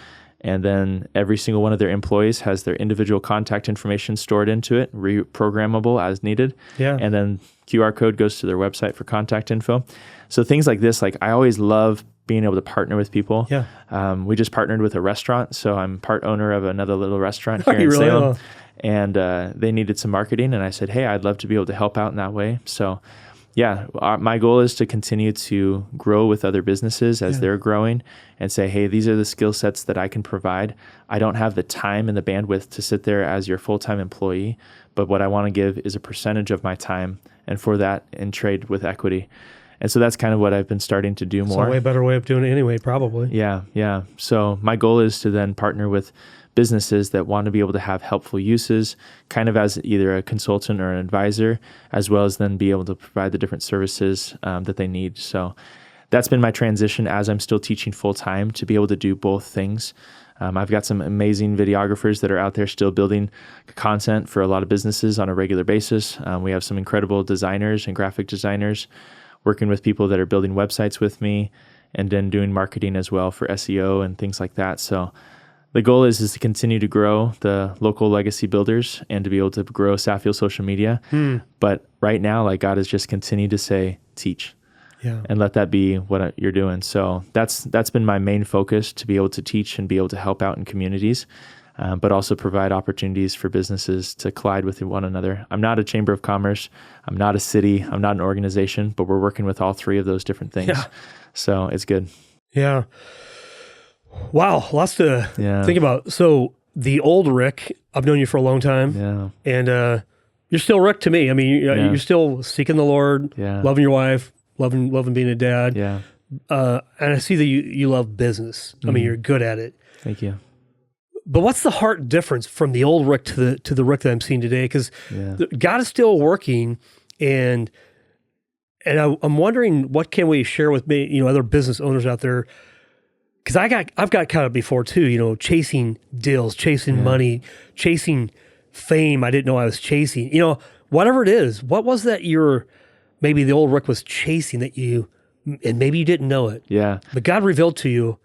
And then every single one of their employees has their individual contact information stored into it, reprogrammable as needed. Yeah. And then QR code goes to their website for contact info. So things like this, I always love being able to partner with people. Yeah. We just partnered with a restaurant, so I'm part owner of another little restaurant here in Salem. And they needed some marketing, and I said, hey, I'd love to be able to help out in that way. So yeah, my goal is to continue to grow with other businesses as they're growing and say, hey, these are the skill sets that I can provide. I don't have the time and the bandwidth to sit there as your full-time employee, but what I want to give is a percentage of my time, and for that in trade with equity. And so that's kind of what I've been starting to do It's more. a way better way of doing it anyway, probably. Yeah. So my goal is to then partner with businesses that want to be able to have helpful uses, kind of as either a consultant or an advisor, as well as then be able to provide the different services that they need. So that's been my transition as I'm still teaching full time to be able to do both things. I've got some amazing videographers that are out there still building content for a lot of businesses on a regular basis. We have some incredible designers and graphic designers working with people that are building websites with me, and then doing marketing as well for SEO and things like that. So the goal is to continue to grow the local legacy builders and to be able to grow Saffeels social media. But right now, like, God has just continued to say, teach. Yeah. And let that be what you're doing. So that's been my main focus, to be able to teach and be able to help out in communities, but also provide opportunities for businesses to collide with one another. I'm not a chamber of commerce. I'm not a city. I'm not an organization, but we're working with all three of those different things. Yeah. So it's good. Yeah. Wow. Lots to think about. So the old Rick, I've known you for a long time. Yeah. And you're still Rick to me. I mean, you're still seeking the Lord, loving your wife, loving being a dad. Yeah. And I see that you love business. I mean, you're good at it. Thank you. But what's the heart difference from the old Rick to the Rick that I'm seeing today? Because God is still working, and I'm wondering, what can we share with other business owners out there? Because I've got kind of before too, chasing deals, chasing money, chasing fame I didn't know I was chasing. Whatever it is, what was that maybe the old Rick was chasing and maybe you didn't know it. Yeah. But God revealed to you,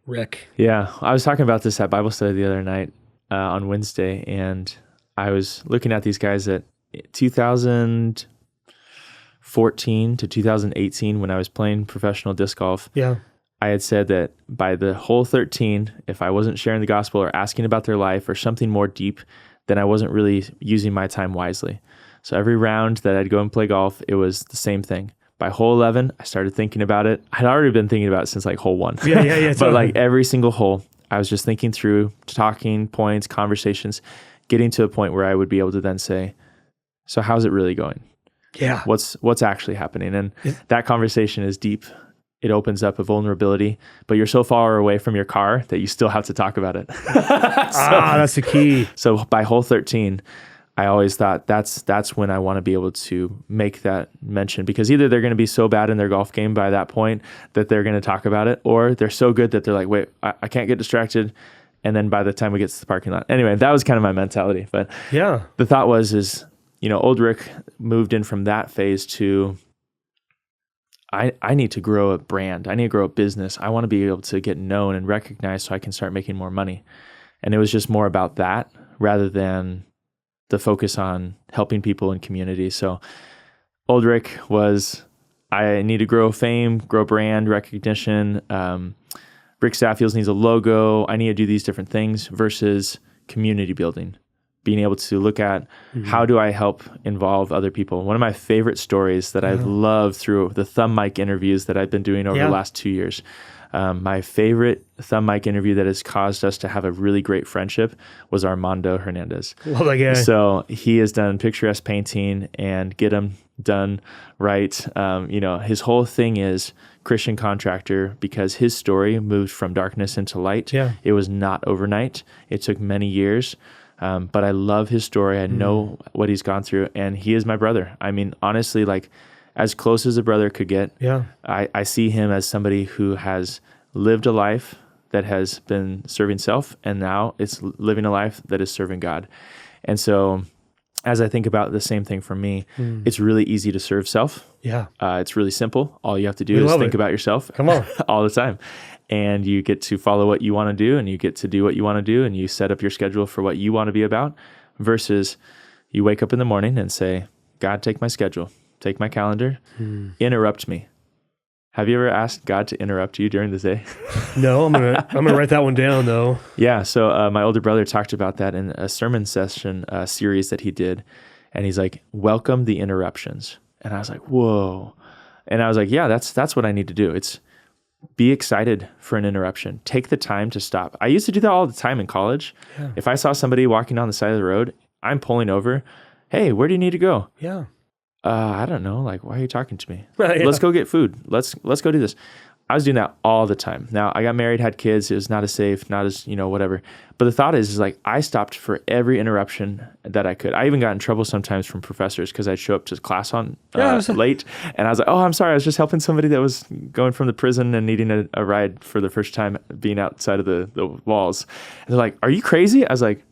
Rick. Yeah. I was talking about this at Bible study the other night on Wednesday, and I was looking at these guys at 2014 to 2018 when I was playing professional disc golf. Yeah. I had said that by the hole 13, if I wasn't sharing the gospel or asking about their life or something more deep, then I wasn't really using my time wisely. So every round that I'd go and play golf, it was the same thing. By hole 11, I started thinking about it. I'd already been thinking about it since like hole 1. Yeah. But like every single hole, I was just thinking through, talking points, conversations, getting to a point where I would be able to then say, so how's it really going? Yeah. What's actually happening? And that conversation is deep. It opens up a vulnerability, but you're so far away from your car that you still have to talk about it. That's the key. So by hole 13, I always thought that's when I want to be able to make that mention, because either they're going to be so bad in their golf game by that point that they're going to talk about it, or they're so good that they're like, wait, I can't get distracted. And then by the time we get to the parking lot, anyway, that was kind of my mentality. But the thought is, old Rick moved in from that phase to, I need to grow a brand. I need to grow a business. I want to be able to get known and recognized so I can start making more money. And it was just more about that rather than the focus on helping people in community. So old Rick was, I need to grow fame, grow brand recognition. Rick Saffeels needs a logo. I need to do these different things, versus community building. Being able to look at how do I help involve other people. One of my favorite stories that I've loved through the thumb mic interviews that I've been doing over the last 2 years. My favorite thumb mic interview that has caused us to have a really great friendship was Armando Hernandez. Love that guy. So he has done picturesque painting and get them done right. His whole thing is Christian contractor, because his story moved from darkness into light. Yeah. It was not overnight. It took many years. But I love his story. I know what he's gone through, and he is my brother. I mean, honestly, like as close as a brother could get. Yeah. I see him as somebody who has lived a life that has been serving self, and now it's living a life that is serving God. And so as I think about the same thing for me, it's really easy to serve self. Yeah. It's really simple. All you have to do is think about yourself. Come on. All the time. And you get to follow what you want to do, and you get to do what you want to do, and you set up your schedule for what you want to be about, versus you wake up in the morning and say, God, take my schedule, take my calendar, interrupt me. Have you ever asked God to interrupt you during the day? No, I'm gonna write that one down though. Yeah. So my older brother talked about that in a sermon session series that he did, and he's like, welcome the interruptions. And I was like, whoa. And I was like, yeah, that's what I need to do. It's be excited for an interruption. Take the time to stop. I used to do that all the time in college. Yeah. If I saw somebody walking down the side of the road, I'm pulling over. Hey, where do you need to go? Yeah. I don't know. Like, why are you talking to me? Yeah. Let's go get food. Let's go do this. I was doing that all the time. Now I got married, had kids. It was not as safe, not as, whatever. But the thought is like, I stopped for every interruption that I could. I even got in trouble sometimes from professors because I'd show up to class on late. And I was like, oh, I'm sorry. I was just helping somebody that was going from the prison and needing a ride for the first time being outside of the walls. And they're like, are you crazy? I was like,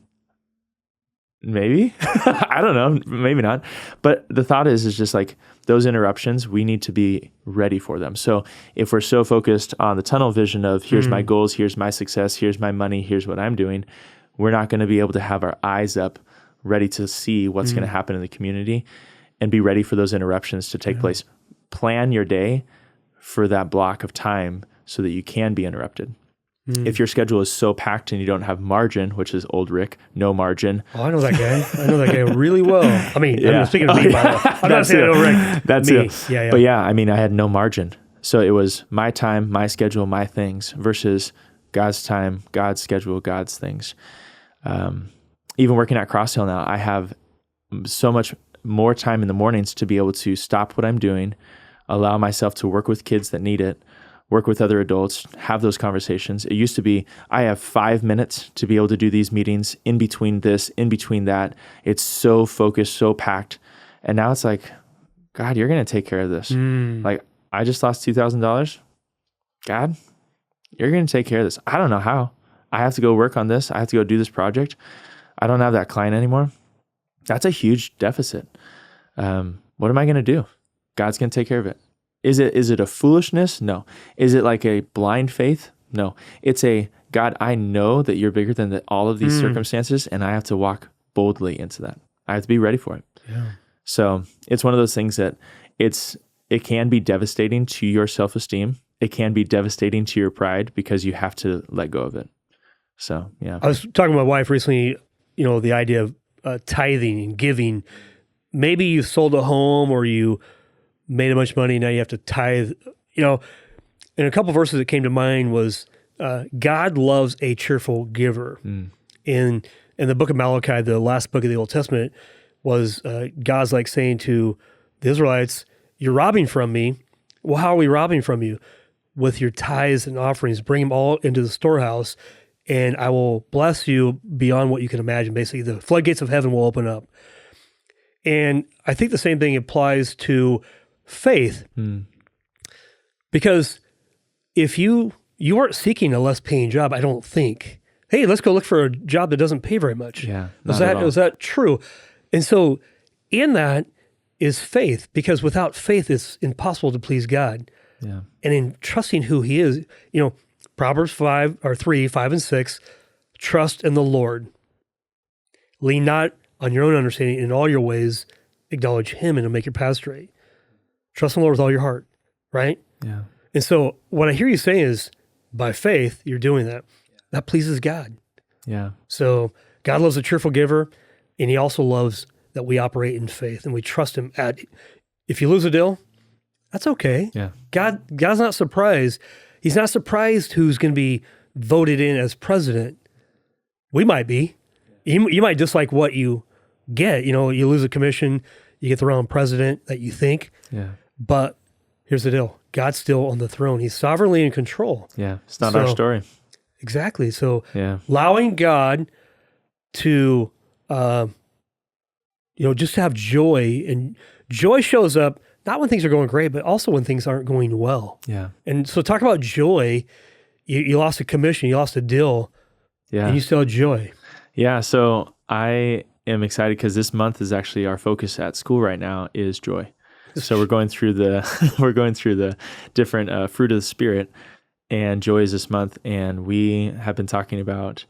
maybe. I don't know. Maybe not. But the thought is just like those interruptions, we need to be ready for them. So if we're so focused on the tunnel vision of here's my goals, here's my success, here's my money, here's what I'm doing, we're not going to be able to have our eyes up ready to see what's going to happen in the community and be ready for those interruptions to take place. Plan your day for that block of time so that you can be interrupted. If your schedule is so packed and you don't have margin, which is old Rick, no margin. Oh, I know that guy. I know that guy really well. I mean, I'm speaking of me, by the way. I'm not saying I know Rick. That's me. it. Yeah. But I mean, I had no margin. So it was my time, my schedule, my things versus God's time, God's schedule, God's things. Even working at Cross Hill now, I have so much more time in the mornings to be able to stop what I'm doing, allow myself to work with kids that need it, work with other adults, have those conversations. It used to be, I have 5 minutes to be able to do these meetings in between this, in between that. It's so focused, so packed. And now it's like, God, you're going to take care of this. Like, I just lost $2,000. God, you're going to take care of this. I don't know how. I have to go work on this. I have to go do this project. I don't have that client anymore. That's a huge deficit. What am I going to do? God's going to take care of it. Is it a foolishness? No. Is it like a blind faith? No. It's a, God, I know that you're bigger than all of these circumstances, and I have to walk boldly into that. I have to be ready for it. Yeah. So it's one of those things that it can be devastating to your self-esteem. It can be devastating to your pride because you have to let go of it. So, yeah. I was talking to my wife recently, the idea of tithing and giving. Maybe you sold a home or you made a bunch of money, now you have to tithe. And a couple of verses that came to mind was God loves a cheerful giver. In the book of Malachi, the last book of the Old Testament, was God's like saying to the Israelites, you're robbing from me. Well, how are we robbing from you? With your tithes and offerings, bring them all into the storehouse, and I will bless you beyond what you can imagine. Basically, the floodgates of heaven will open up. And I think the same thing applies to faith, because if you aren't seeking a less paying job, I don't think, hey, let's go look for a job that doesn't pay very much. Yeah, is that true? And so in that is faith, because without faith, it's impossible to please God. Yeah. And in trusting who he is, Proverbs 3, 5 and 6, trust in the Lord. Lean not on your own understanding, in all your ways, acknowledge him, and he'll make your path straight. Trust in the Lord with all your heart, right? Yeah. And so what I hear you saying is, by faith, you're doing that. That pleases God. Yeah. So God loves a cheerful giver, and he also loves that we operate in faith and we trust him. If you lose a deal, that's okay. Yeah. God's not surprised. He's not surprised who's going to be voted in as president. We might be. You might dislike what you get. You lose a commission, you get the wrong president that you think. Yeah. But here's the deal. God's still on the throne. He's sovereignly in control. Yeah. It's not our story. Exactly. So allowing God to, just have joy, and joy shows up not when things are going great, but also when things aren't going well. Yeah. And so talk about joy. You lost a commission, you lost a deal, and you still had joy. Yeah. So I am excited because this month is actually our focus at school right now is joy. So we're going through the different fruit of the Spirit, and joy is this month. And we have been talking about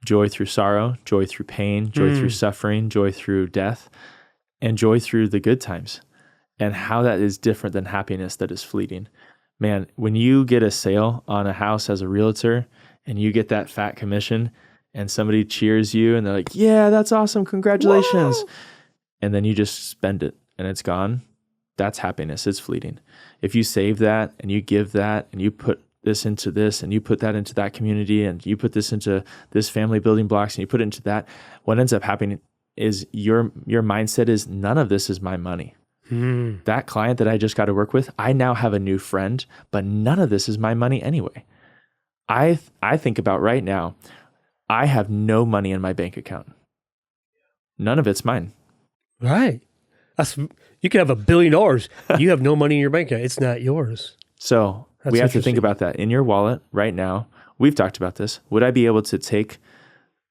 joy through sorrow, joy through pain, joy through suffering, joy through death, and joy through the good times, and how that is different than happiness that is fleeting. Man, when you get a sale on a house as a realtor and you get that fat commission and somebody cheers you and they're like, yeah, that's awesome, congratulations. Whoa. And then you just spend it and it's gone. That's happiness. It's fleeting. If you save that and you give that and you put this into this and you put that into that community and you put this into this family building blocks and you put it into that, what ends up happening is your mindset is none of this is my money. That client that I just got to work with, I now have a new friend, but none of this is my money anyway. I think about right now, I have no money in my bank account. None of it's mine. Right. You could have $1 billion. You have no money in your bank account. It's not yours. So we have to think about that. In your wallet right now, we've talked about this. Would I be able to take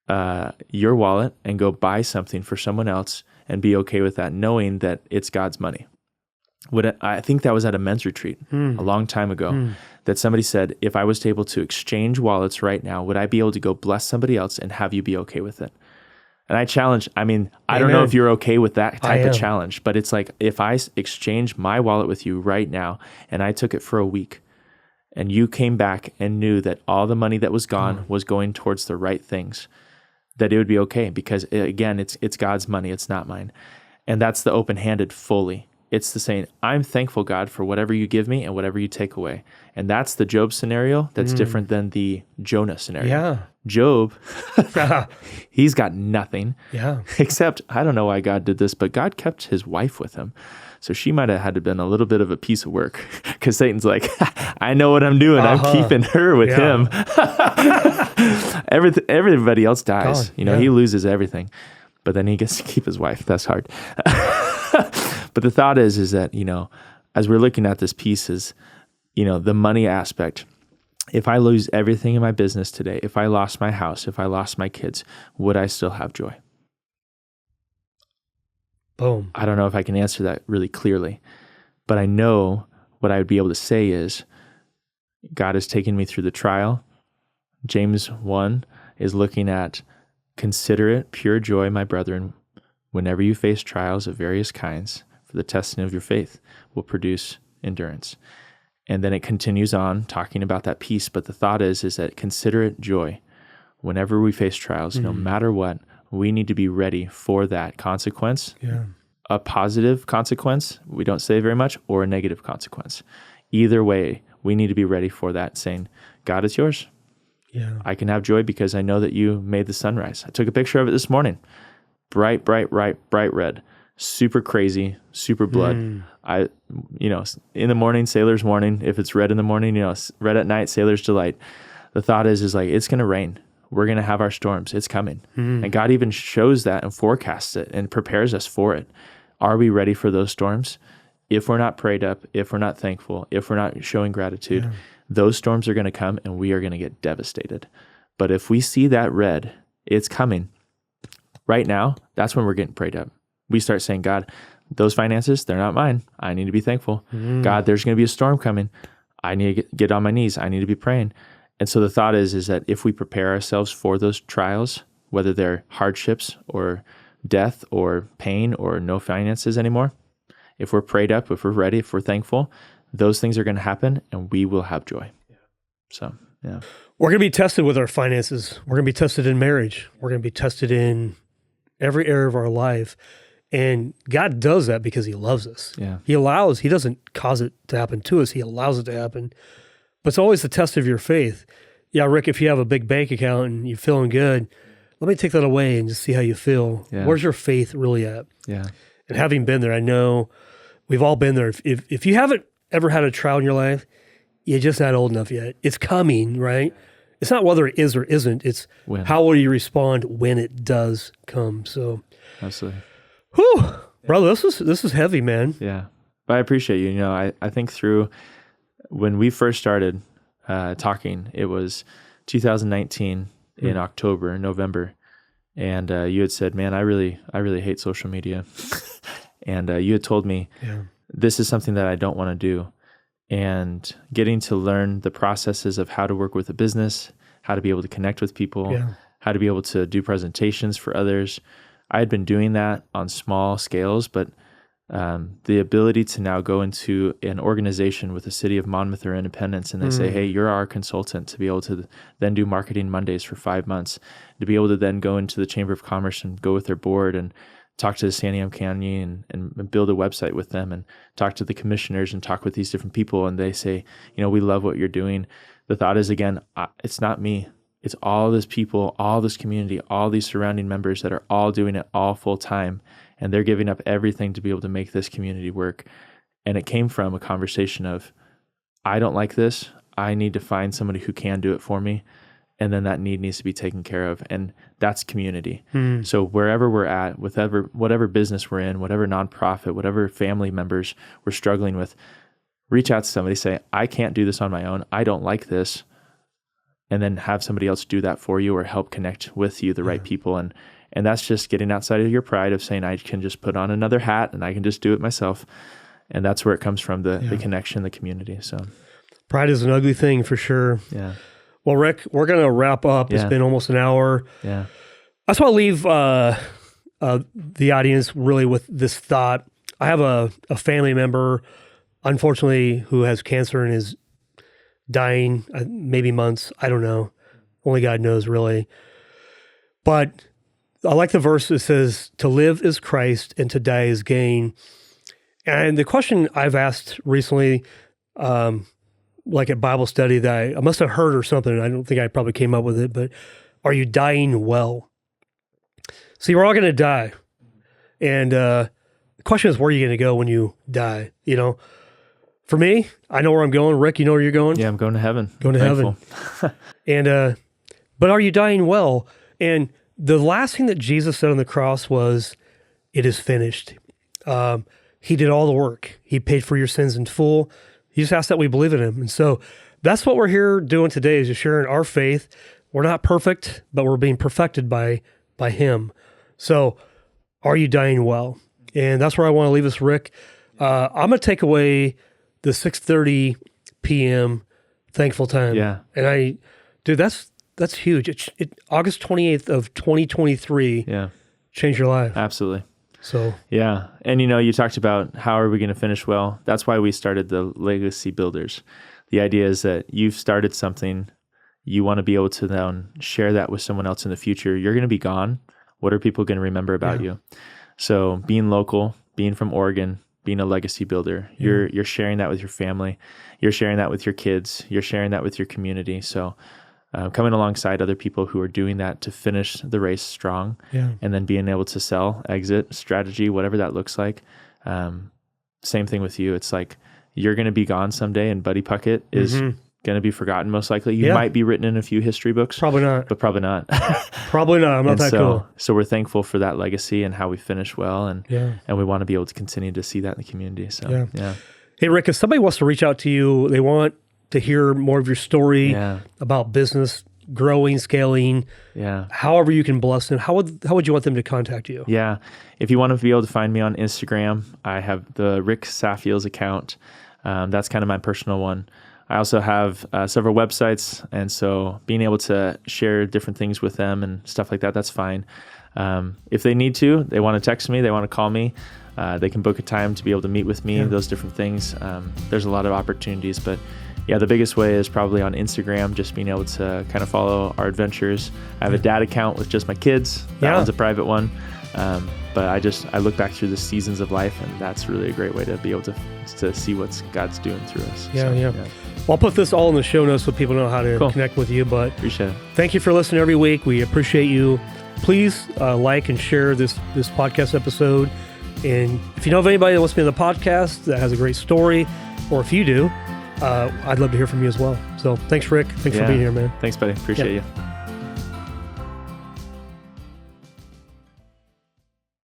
your wallet and go buy something for someone else and be okay with that, knowing that it's God's money? I think that was at a men's retreat a long time ago that somebody said, if I was able to exchange wallets right now, would I be able to go bless somebody else and have you be okay with it? And I challenge, I don't know if you're okay with that type of challenge, but it's like, if I exchange my wallet with you right now and I took it for a week and you came back and knew that all the money that was gone was going towards the right things, that it would be okay, because again, it's God's money, it's not mine. And that's the open-handed fully. It's the saying, I'm thankful, God, for whatever you give me and whatever you take away. And that's the Job scenario that's different than the Jonah scenario. Yeah. Job, he's got nothing. Yeah. Except, I don't know why God did this, but God kept his wife with him. So she might have had to been a little bit of a piece of work, because Satan's like, I know what I'm doing. I'm keeping her with him. Everybody else dies. God, He loses everything, but then he gets to keep his wife. That's hard. But the thought is that, as we're looking at this piece is, the money aspect. If I lose everything in my business today, if I lost my house, if I lost my kids, would I still have joy? Boom. I don't know if I can answer that really clearly, but I know what I would be able to say is God has taken me through the trial. James 1 is looking at, consider it pure joy, my brethren, whenever you face trials of various kinds, for the testing of your faith will produce endurance. And then it continues on talking about that peace. But the thought is that consider it joy whenever we face trials, no matter what. We need to be ready for that consequence, a positive consequence, we don't say very much, or a negative consequence. Either way, we need to be ready for that, saying, God, it's yours. Yeah. I can have joy because I know that you made the sunrise. I took a picture of it this morning. Bright red, super crazy, super blood. In the morning, sailor's warning. If it's red in the morning, red at night, sailor's delight. The thought is like, it's going to rain. We're going to have our storms. It's coming. And God even shows that and forecasts it and prepares us for it. Are we ready for those storms? If we're not prayed up, if we're not thankful, if we're not showing gratitude, those storms are going to come and we are going to get devastated. But if we see that red, it's coming. Right now, that's when we're getting prayed up. We start saying, God, those finances, they're not mine. I need to be thankful. God, there's going to be a storm coming. I need to get on my knees. I need to be praying. And so the thought is that if we prepare ourselves for those trials, whether they're hardships or death or pain or no finances anymore, if we're prayed up, if we're ready, if we're thankful, those things are going to happen and we will have joy. So, yeah. We're going to be tested with our finances. We're going to be tested in marriage. We're going to be tested in every area of our life. And God does that because he loves us. Yeah. He doesn't cause it to happen to us. He allows it to happen. But it's always the test of your faith. Yeah, Rick, if you have a big bank account and you're feeling good, let me take that away and just see how you feel. Yeah. Where's your faith really at? Yeah. And having been there, I know we've all been there. If you haven't ever had a trial in your life, you're just not old enough yet. It's coming, right? It's not whether it is or isn't. It's how will you respond when it does come. So, absolutely. Whew, brother, this is heavy, man. Yeah, but I appreciate you. I think through when we first started talking, it was 2019 in October, November, and you had said, "Man, I really hate social media," and you had told me, "This is something that I don't want to do." And getting to learn the processes of how to work with a business, how to be able to connect with people, how to be able to do presentations for others. I had been doing that on small scales, but the ability to now go into an organization with the city of Monmouth or Independence and they say, hey, you're our consultant, to be able to then do marketing Mondays for 5 months, to be able to then go into the Chamber of Commerce and go with their board and talk to the Santiam County and build a website with them and talk to the commissioners and talk with these different people. And they say, we love what you're doing. The thought is, again, it's not me. It's all this people, all this community, all these surrounding members that are all doing it all full time. and they're giving up everything to be able to make this community work. And it came from a conversation of, I don't like this. I need to find somebody who can do it for me. And then that need needs to be taken care of. And that's community. So wherever we're at, whatever business we're in, whatever nonprofit, whatever family members we're struggling with, reach out to somebody, say, I can't do this on my own. I don't like this. And then have somebody else do that for you or help connect with you, the right people. And that's just getting outside of your pride of saying, I can just put on another hat and I can just do it myself. And that's where it comes from, the connection, the community. So pride is an ugly thing for sure. Yeah. Well, Rick, we're going to wrap up. Yeah. It's been almost an hour. Yeah. I just want to leave the audience really with this thought. I have a family member, unfortunately, who has cancer and is dying, maybe months. I don't know. Only God knows, really. But I like the verse that says, to live is Christ and to die is gain. And the question I've asked recently, like at Bible study that I must have heard or something, I don't think I probably came up with it, but are you dying well? See, we're all going to die. And the question is, where are you going to go when you die? You know, for me, I know where I'm going. Rick, you know where you're going? Yeah, I'm going to heaven. Going to heaven. And, but are you dying well? And the last thing that Jesus said on the cross was, it is finished. He did all the work. He paid for your sins in full. He just asked that we believe in him. And so that's what we're here doing today, is just sharing our faith. We're not perfect, but we're being perfected by him. So are you dying well? And that's where I want to leave us, Rick. I'm going to take away the 6:30 p.m. thankful time. Yeah. And that's huge. August 28th of 2023 changed your life. Absolutely. So yeah. And you talked about how are we going to finish well? That's why we started the Legacy Builders. The idea is that you've started something, you want to be able to then share that with someone else in the future. You're going to be gone. What are people going to remember about you? So being local, being from Oregon, being a legacy builder, you're sharing that with your family. You're sharing that with your kids. You're sharing that with your community. So coming alongside other people who are doing that to finish the race strong, and then being able to sell, exit, strategy, whatever that looks like. Same thing with you. It's like you're going to be gone someday, and Buddy Puckett is going to be forgotten most likely. You might be written in a few history books. Probably not. But probably not. Probably not. I'm not that cool. So we're thankful for that legacy and how we finish well, and we want to be able to continue to see that in the community. So Hey, Rick, if somebody wants to reach out to you, they want to hear more of your story about business, growing, scaling, however you can bless them, how would you want them to contact you? Yeah. If you want to be able to find me on Instagram, I have the Rick Saffeels account. That's kind of my personal one. I also have several websites, and so being able to share different things with them and stuff like that, that's fine. If they need to, they want to text me, they want to call me, they can book a time to be able to meet with me, those different things. There's a lot of opportunities, but the biggest way is probably on Instagram, just being able to kind of follow our adventures. I have a dad account with just my kids. That one's a private one. But I look back through the seasons of life, and that's really a great way to be able to see what God's doing through us. Well, I'll put this all in the show notes so people know how to connect with you. But appreciate it. Thank you for listening every week. We appreciate you. Please like and share this podcast episode. And if you know of anybody that wants to be on the podcast that has a great story, or if you do, I'd love to hear from you as well. So thanks, Rick. Thanks for being here, man. Thanks, buddy. Appreciate you.